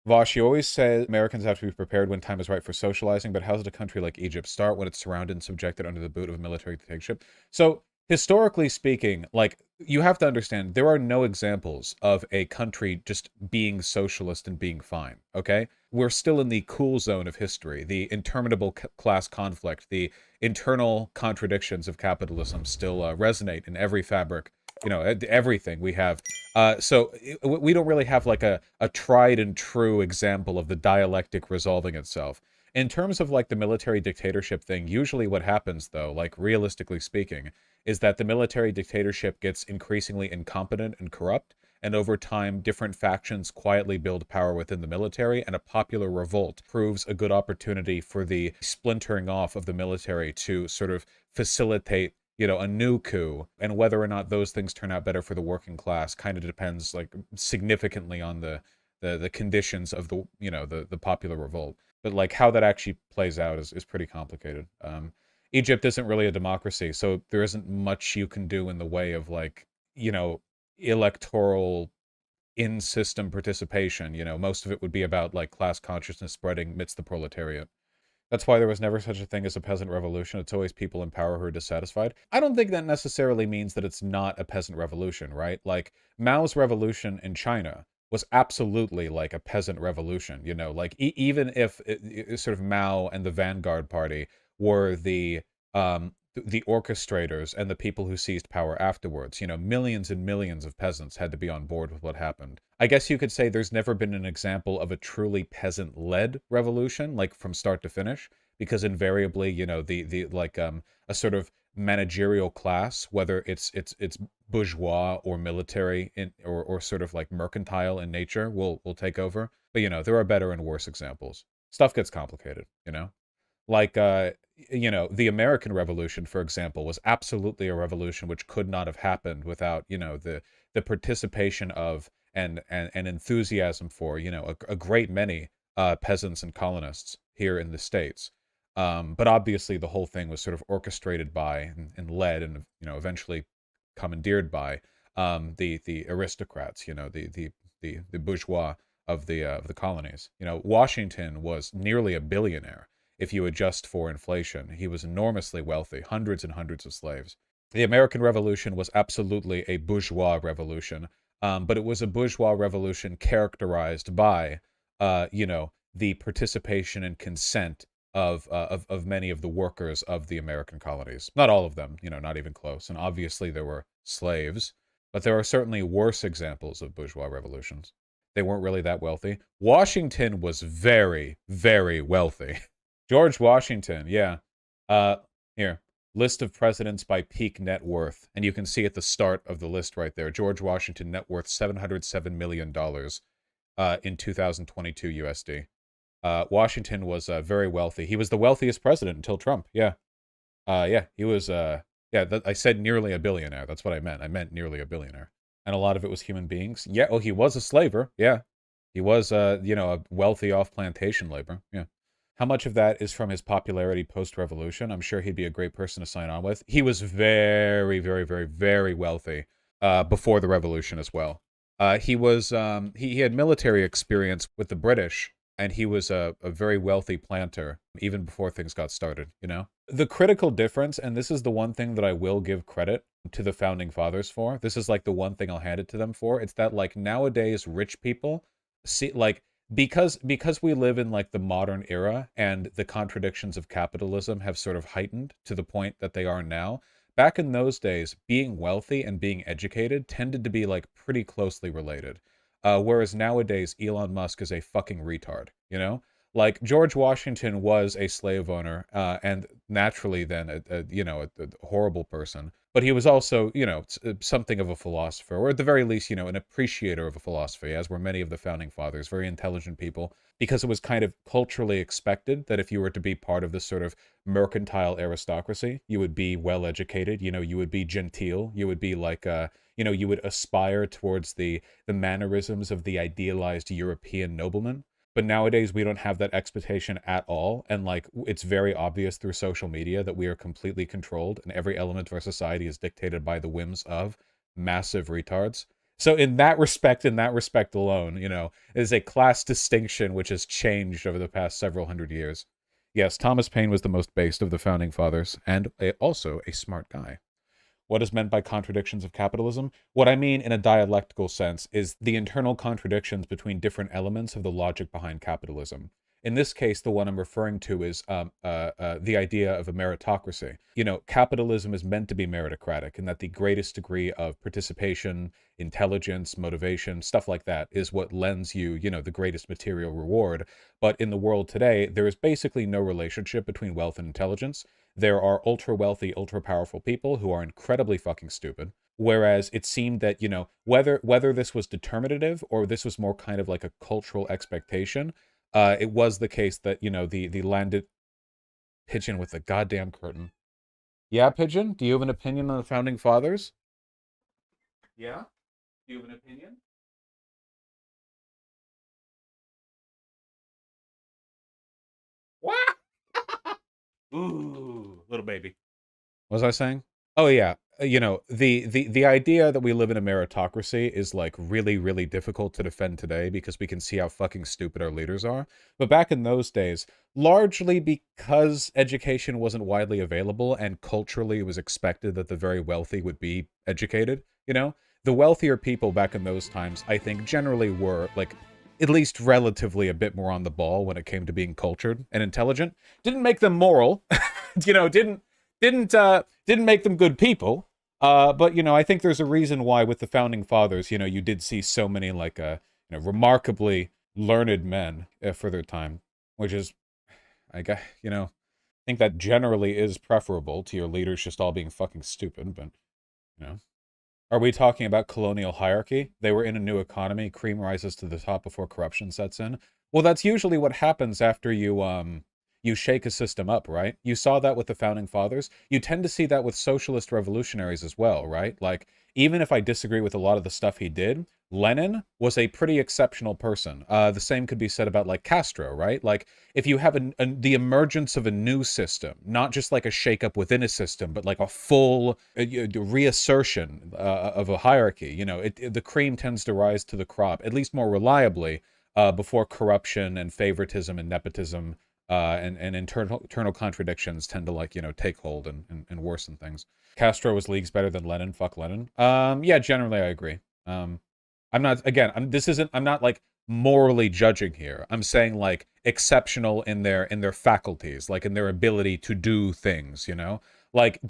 Vaush, you always say Americans have to be prepared when time is right for socializing, but how does a country like Egypt start when it's surrounded and subjected under the boot of a military dictatorship? So, historically speaking, like, you have to understand, there are no examples of a country just being socialist and being fine, okay? We're still in the cool zone of history. The interminable class conflict, the internal contradictions of capitalism still resonate in every fabric, everything we have. We don't really have like a tried and true example of the dialectic resolving itself. In terms of like the military dictatorship thing, usually what happens though, like realistically speaking, is that the military dictatorship gets increasingly incompetent and corrupt, and over time, different factions quietly build power within the military, and a popular revolt proves a good opportunity for the splintering off of the military to sort of facilitate a new coup, and whether or not those things turn out better for the working class kind of depends, like, significantly on the conditions of the popular revolt. But, like, how that actually plays out is pretty complicated. Egypt isn't really a democracy, so there isn't much you can do in the way of, like, electoral in-system participation. Most of it would be about, like, class consciousness spreading amidst the proletariat. That's why there was never such a thing as a peasant revolution. It's always people in power who are dissatisfied. I don't think that necessarily means that it's not a peasant revolution, right? Like, Mao's revolution in China was absolutely like a peasant revolution, like even if sort of Mao and the Vanguard Party were the orchestrators and the people who seized power afterwards. Millions and millions of peasants had to be on board with what happened. I guess you could say there's never been an example of a truly peasant-led revolution, like from start to finish, because invariably, the like a sort of managerial class, whether it's bourgeois or military or sort of like mercantile in nature, will take over. But there are better and worse examples. Stuff gets complicated, like the American Revolution, for example, was absolutely a revolution which could not have happened without the participation of and enthusiasm for a great many peasants and colonists here in the States. But obviously the whole thing was sort of orchestrated by and led and eventually commandeered by the aristocrats, the bourgeois of the colonies. Washington was nearly a billionaire if you adjust for inflation. He was enormously wealthy, hundreds and hundreds of slaves. The American Revolution was absolutely a bourgeois revolution, but it was a bourgeois revolution characterized by, the participation and consent of many of the workers of the American colonies. Not all of them, not even close. And obviously there were slaves, but there are certainly worse examples of bourgeois revolutions. They weren't really that wealthy. Washington was very, very wealthy. George Washington, yeah. Here, list of presidents by peak net worth. And you can see at the start of the list right there, George Washington net worth $707 million in 2022 USD. Washington was very wealthy. He was the wealthiest president until Trump, yeah. Yeah, he was, I said nearly a billionaire. That's what I meant. I meant nearly a billionaire. And a lot of it was human beings. Yeah, oh, he was a slaver, yeah. He was, a wealthy off-plantation labor, yeah. How much of that is from his popularity post-revolution? I'm sure he'd be a great person to sign on with. He was very, very, very, very wealthy before the revolution as well. He was he had military experience with the British, and he was a very wealthy planter even before things got started, The critical difference, and this is the one thing that I will give credit to the founding fathers for, this is like the one thing I'll hand it to them for, it's that like nowadays rich people see like because we live in like the modern era and the contradictions of capitalism have sort of heightened to the point that they are now. Back in those days, being wealthy and being educated tended to be like pretty closely related. Whereas nowadays, Elon Musk is a fucking retard, Like, George Washington was a slave owner, and naturally then a horrible person. But he was also, something of a philosopher, or at the very least, an appreciator of a philosophy, as were many of the founding fathers, very intelligent people, because it was kind of culturally expected that if you were to be part of this sort of mercantile aristocracy, you would be well educated, you would be genteel, you would be like, you would aspire towards the mannerisms of the idealized European nobleman. But nowadays, we don't have that expectation at all. And like, it's very obvious through social media that we are completely controlled and every element of our society is dictated by the whims of massive retards. So in that respect alone, you know, it is a class distinction which has changed over the past several hundred years. Yes, Thomas Paine was the most based of the founding fathers, and also a smart guy. What is meant by contradictions of capitalism? What I mean in a dialectical sense is the internal contradictions between different elements of the logic behind capitalism. In this case, the one I'm referring to is the idea of a meritocracy. You know, capitalism is meant to be meritocratic, and that the greatest degree of participation, intelligence, motivation, stuff like that is what lends you, you know, the greatest material reward. But in the world today, there is basically no relationship between wealth and intelligence. There are ultra wealthy, ultra powerful people who are incredibly fucking stupid. Whereas it seemed that, you know, whether this was determinative or this was more kind of like a cultural expectation, it was the case that, you know, the landed pigeon with the goddamn curtain. Yeah, pigeon, do you have an opinion on the founding fathers? Yeah? Do you have an opinion? What? Ooh, little baby. What was I saying? Oh yeah, you know, the idea that we live in a meritocracy is like really really difficult to defend today because we can see how fucking stupid our leaders are. But back in those days, largely because education wasn't widely available and culturally it was expected that the very wealthy would be educated, you know, the wealthier people back in those times, I think generally were like at least relatively a bit more on the ball when it came to being cultured and intelligent. Didn't make them moral, you know, didn't make them good people. But you know, I think there's a reason why with the founding fathers, you know, you did see so many like you know, remarkably learned men for their time, which is, I guess, you know, I think that generally is preferable to your leaders just all being fucking stupid. But you know, are we talking about colonial hierarchy? They were in a new economy, cream rises to the top before corruption sets in. Well, that's usually what happens after you shake a system up, right? You saw that with the founding fathers. You tend to see that with socialist revolutionaries as well, right? Like, even if I disagree with a lot of the stuff he did, Lenin was a pretty exceptional person. The same could be said about like Castro, right? Like, if you have the emergence of a new system, not just like a shakeup within a system, but like a full reassertion of a hierarchy, you know, the cream tends to rise to the crop, at least more reliably, before corruption and favoritism and nepotism and internal contradictions tend to like, you know, take hold and worsen things. Castro was leagues better than Lenin. Fuck Lenin. Yeah, generally I agree. I'm not, again, I'm not like morally judging here. I'm saying like exceptional in their faculties, like in their ability to do things, you know? Like,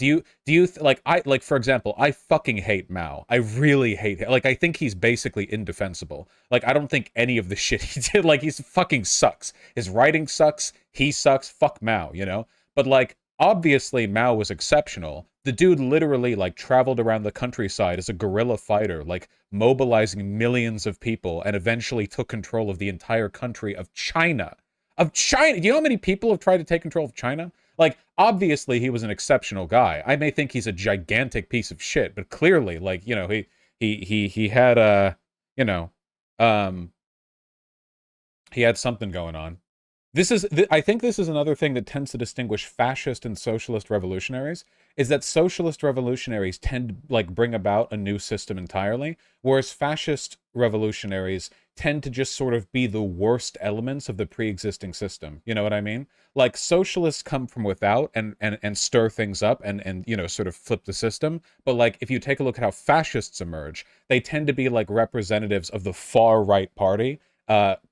like, like, for example, I fucking hate Mao. I really hate him. Like, I think he's basically indefensible. Like, I don't think any of the shit he did, like, he's fucking sucks. His writing sucks. He sucks. Fuck Mao, you know? But, like, obviously Mao was exceptional. The dude literally, like, traveled around the countryside as a guerrilla fighter, like, mobilizing millions of people, and eventually took control of the entire country of China. Of China! Do you know how many people have tried to take control of China? Like, obviously he was an exceptional guy. I may think he's a gigantic piece of shit, but clearly, like, you know, he had you know, um, he had something going on. I think this is another thing that tends to distinguish fascist and socialist revolutionaries, is that socialist revolutionaries tend to like bring about a new system entirely, whereas fascist revolutionaries tend to just sort of be the worst elements of the pre-existing system. You know what I mean? Like socialists come from without and stir things up and you know, sort of flip the system. But like if you take a look at how fascists emerge, they tend to be like representatives of the far right party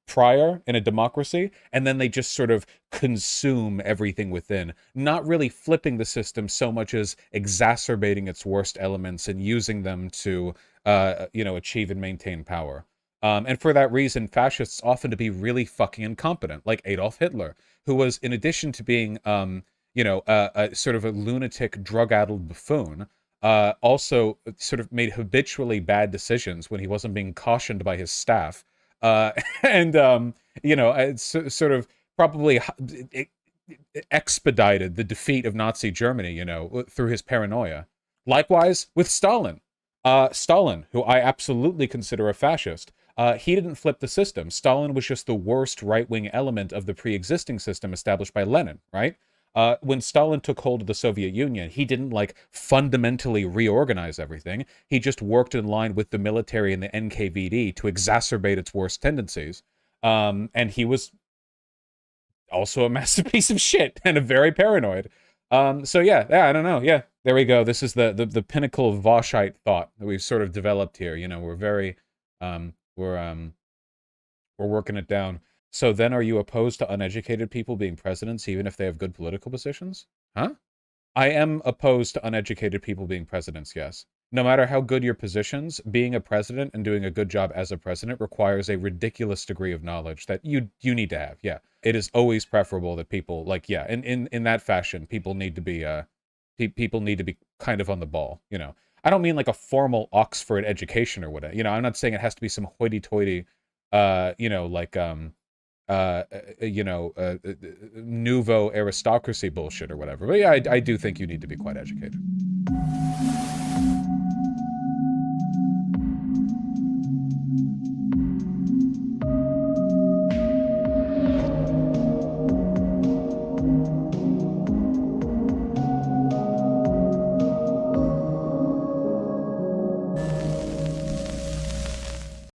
prior in a democracy, and then they just sort of consume everything within, not really flipping the system so much as exacerbating its worst elements and using them to, you know, achieve and maintain power. And for that reason, fascists often to be really fucking incompetent, like Adolf Hitler, who was, in addition to being, you know, a sort of a lunatic, drug-addled buffoon, also sort of made habitually bad decisions when he wasn't being cautioned by his staff. And you know, it's sort of probably expedited the defeat of Nazi Germany, you know, through his paranoia. Likewise with Stalin. Stalin, who I absolutely consider a fascist, he didn't flip the system. Stalin was just the worst right-wing element of the pre-existing system established by Lenin, right? When Stalin took hold of the Soviet Union, he didn't like fundamentally reorganize everything. He just worked in line with the military and the NKVD to exacerbate its worst tendencies. And he was also a massive piece of shit and a very paranoid. So yeah, I don't know. Yeah, there we go. This is the pinnacle of Vaushite thought that we've sort of developed here. You know, we're very, we're working it down. So then are you opposed to uneducated people being presidents even if they have good political positions? Huh? I am opposed to uneducated people being presidents, yes. No matter how good your positions, being a president and doing a good job as a president requires a ridiculous degree of knowledge that you need to have. Yeah. It is always preferable that people like, yeah, in that fashion, people need to be people need to be kind of on the ball, you know. I don't mean like a formal Oxford education or whatever. You know, I'm not saying it has to be some hoity-toity you know, like you know, nouveau aristocracy bullshit or whatever. But yeah, I do think you need to be quite educated.